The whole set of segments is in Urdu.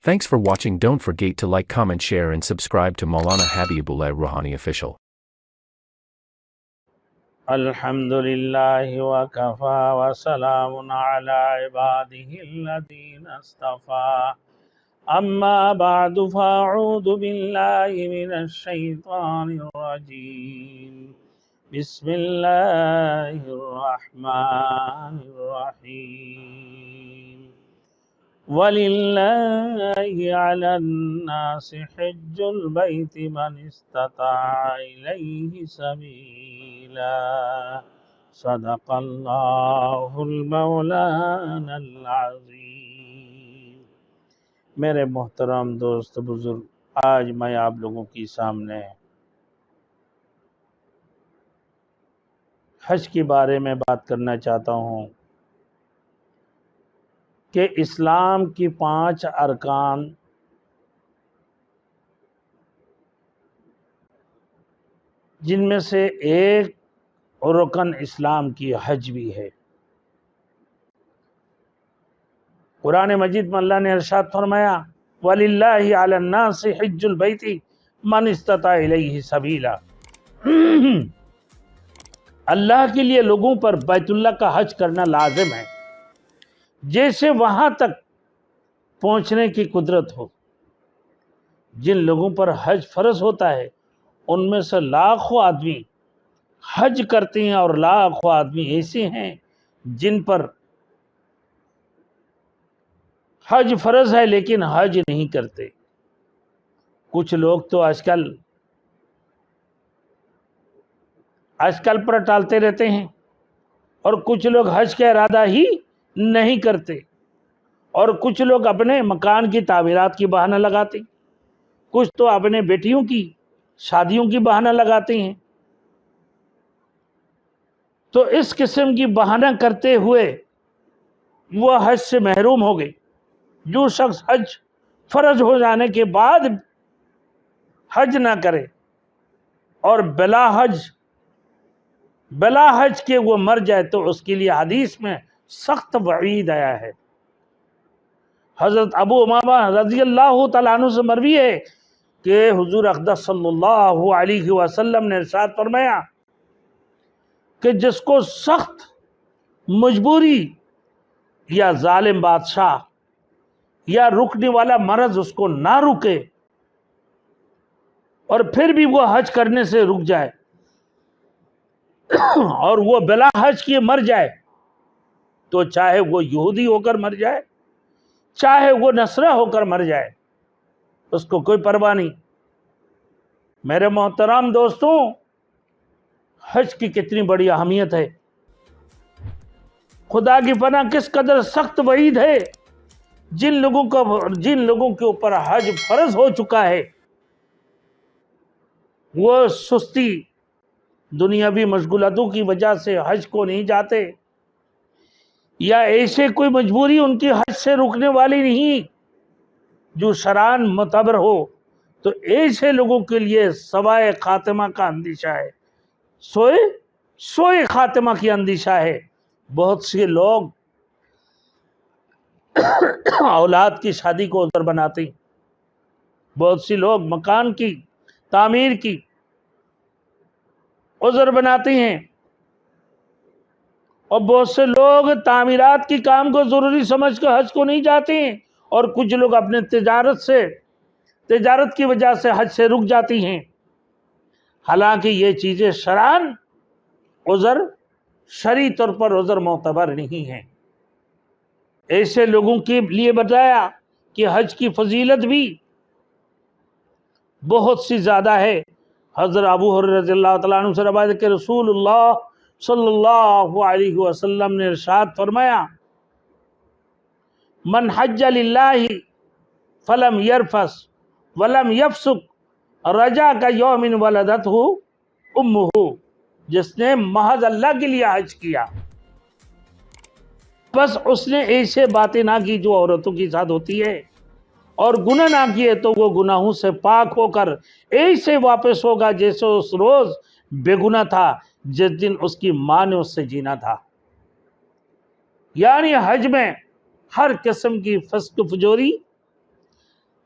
Thanks for watching. Don't forget to like, comment, share and subscribe to Maulana Habibullah Rouhani Official. الحمدللہ وکفا وسلام علی عباده الذین اصطفى اما بعد فاعوذ باللہ من الشیطان الرجیم بسم اللہ الرحمن الرحیم وَلِلَّهِ عَلَى النَّاسِ حِجُّ الْبَيْتِ مَنِ اسْتَطَاعَ إِلَيْهِ سَبِيلًا صدق اللہ المولانا العظیم۔ میرے محترم دوست بزرگ، آج میں آپ لوگوں کی سامنے حج کے بارے میں بات کرنا چاہتا ہوں کہ اسلام کی 5 ارکان جن میں سے ایک رکن اسلام کی حج بھی ہے۔ قرآن مجید میں اللہ نے ارشاد فرمایا وَلِلَّهِ عَلَى النَّاسِ حِجُّ الْبَيْتِ مَنِ اسْتَطَاعَ إِلَيْهِ سَبِيلًا، اللہ کے لیے لوگوں پر بیت اللہ کا حج کرنا لازم ہے جیسے وہاں تک پہنچنے کی قدرت ہو۔ جن لوگوں پر حج فرض ہوتا ہے ان میں سے لاکھوں آدمی حج کرتے ہیں اور لاکھوں آدمی ایسے ہیں جن پر حج فرض ہے لیکن حج نہیں کرتے۔ کچھ لوگ تو آج کل پر ٹالتے رہتے ہیں اور کچھ لوگ حج کا ارادہ ہی نہیں کرتے، اور کچھ لوگ اپنے مکان کی تعمیرات کی بہانہ لگاتے، کچھ تو اپنے بیٹیوں کی شادیوں کی بہانہ لگاتے ہیں۔ تو اس قسم کی بہانہ کرتے ہوئے وہ حج سے محروم ہو گئے۔ جو شخص حج فرض ہو جانے کے بعد حج نہ کرے اور بلا حج کے وہ مر جائے تو اس کے لیے حدیث میں سخت وعید آیا ہے۔ حضرت ابو امامہ رضی اللہ تعالیٰ عنہ سے مروی ہے کہ حضور اقدس صلی اللہ علیہ وسلم نے ارشاد فرمایا کہ جس کو سخت مجبوری یا ظالم بادشاہ یا رکنے والا مرض اس کو نہ رکے اور پھر بھی وہ حج کرنے سے رک جائے اور وہ بلا حج کیے مر جائے، تو چاہے وہ یہودی ہو کر مر جائے چاہے وہ نصرہ ہو کر مر جائے، اس کو کوئی پرواہ نہیں۔ میرے محترم دوستوں، حج کی کتنی بڑی اہمیت ہے، خدا کی پناہ کس قدر سخت وعید ہے۔ جن لوگوں کے اوپر حج فرض ہو چکا ہے وہ سستی دنیاوی مشغولاتوں کی وجہ سے حج کو نہیں جاتے، یا ایسے کوئی مجبوری ان کی حج سے رکنے والی نہیں جو شرعاً معتبر ہو، تو ایسے لوگوں کے لیے سوائے خاتمہ کا اندیشہ ہے، سوئے خاتمہ کی اندیشہ ہے۔ بہت سے لوگ اولاد کی شادی کو عذر بناتے ہیں، بہت سے لوگ مکان کی تعمیر کی عذر بناتے ہیں، اور بہت سے لوگ تعمیرات کی کام کو ضروری سمجھ کر حج کو نہیں جاتے ہیں، اور کچھ لوگ اپنے تجارت کی وجہ سے حج سے رک جاتی ہیں۔ حالانکہ یہ چیزیں شرعاً شرعی طور پر عذر معتبر نہیں ہیں۔ ایسے لوگوں کے لیے بتایا کہ حج کی فضیلت بھی بہت سی زیادہ ہے۔ حضرت ابو ہریرہ رضی اللہ تعالیٰ عنہ سے روایت ہے کہ رسول اللہ صلی اللہ علیہ وسلم نے ارشاد فرمایا من حج للہ فلم یرفث ولم یفسق رجع کیوم ولدتہ امہ، جس نے محض اللہ کے لیے حج کیا بس اس نے ایسے باتیں نہ کی جو عورتوں کے ساتھ ہوتی ہے، اور گناہ نہ کیے تو وہ گناہوں سے پاک ہو کر ایسے واپس ہوگا جیسے اس روز بے گناہ تھا جس دن اس کی ماں نے اس سے جینا تھا۔ یعنی حج میں ہر قسم کی فسق فجوری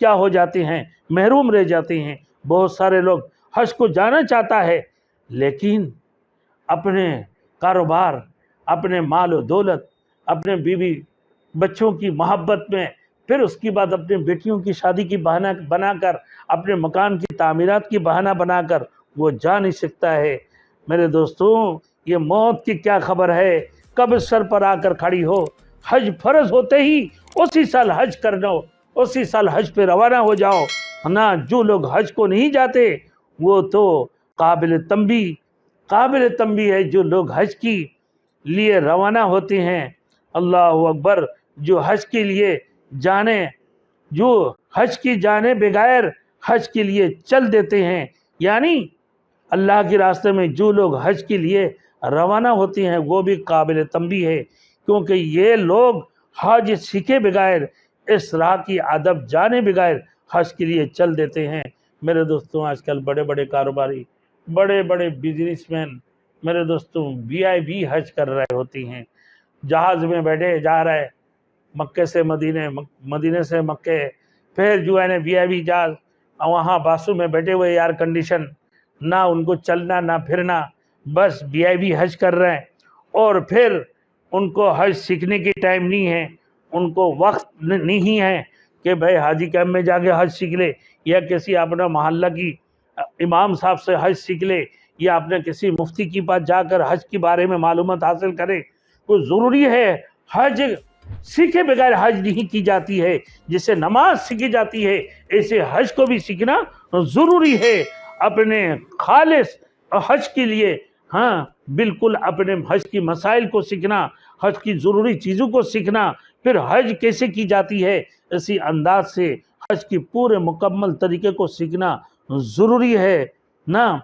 کیا ہو جاتے ہیں، محروم رہ جاتے ہیں۔ بہت سارے لوگ حج کو جانا چاہتا ہے لیکن اپنے کاروبار، اپنے مال و دولت، اپنے بیوی بچوں کی محبت میں، پھر اس کے بعد اپنے بیٹیوں کی شادی کی بہانہ بنا کر، اپنے مکان کی تعمیرات کی بہانہ بنا کر وہ جا نہیں سکتا ہے۔ میرے دوستوں، یہ موت کی کیا خبر ہے، کب سر پر آ کر کھڑی ہو۔ حج فرض ہوتے ہی اسی سال حج کرنا، اسی سال حج پہ روانہ ہو جاؤ نا۔ جو لوگ حج کو نہیں جاتے وہ تو قابل تنبیہ ہے۔ جو لوگ حج کی لیے روانہ ہوتے ہیں، اللہ اکبر، جو حج کے لیے جانے بغیر حج کے لیے چل دیتے ہیں، یعنی اللہ کے راستے میں جو لوگ حج کے لیے روانہ ہوتے ہیں وہ بھی قابل تنبیہ ہے، کیونکہ یہ لوگ حج سیکھے بغیر، اس راہ کی ادب جانے بغیر حج کے لیے چل دیتے ہیں۔ میرے دوستوں، آج کل بڑے بڑے کاروباری، بڑے بڑے بزنس مین، میرے دوستوں، VIP حج کر رہے ہوتی ہیں، جہاز میں بیٹھے جا رہے مکے سے مدینے، مدینے سے مکے، پھر جو ہے نا VIP جہاز، وہاں باسوں میں بیٹھے ہوئے ایئر کنڈیشن، نہ ان کو چلنا نہ پھرنا، بس VIP حج کر رہے ہیں۔ اور پھر ان کو حج سیکھنے کی ٹائم نہیں ہے، ان کو وقت نہیں ہے کہ بھائی حاجی کیمپ میں جا کے حج سیکھ لے، یا کسی اپنا محلہ کی امام صاحب سے حج سیکھ لے، یا اپنے کسی مفتی کے پاس جا کر حج کے بارے میں معلومات حاصل کرے۔ تو ضروری ہے، حج سیکھے بغیر حج نہیں کی جاتی ہے۔ جسے نماز سیکھی جاتی ہے، ایسے حج کو بھی سیکھنا ضروری ہے، اپنے خالص حج کے لیے۔ ہاں بالکل، اپنے حج کی مسائل کو سیکھنا، حج کی ضروری چیزوں کو سیکھنا، پھر حج کیسے کی جاتی ہے اسی انداز سے حج کی پورے مکمل طریقے کو سیکھنا ضروری ہے نا۔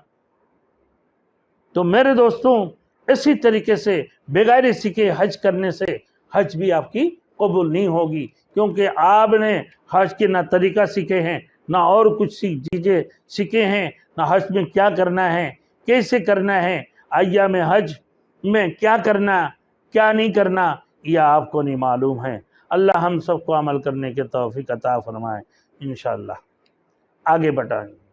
تو میرے دوستوں، اسی طریقے سے بغیر سیکھے حج کرنے سے حج بھی آپ کی قبول نہیں ہوگی، کیونکہ آپ نے حج کے نہ طریقہ سیکھے ہیں، نہ اور کچھ چیزیں سیکھے ہیں، نہ حج میں کیا کرنا ہے، کیسے کرنا ہے، ایام حج میں کیا کرنا کیا نہیں کرنا، یہ آپ کو نہیں معلوم ہے۔ اللہ ہم سب کو عمل کرنے کے توفیق عطا فرمائے، انشاءاللہ۔ آگے بڑھائیں۔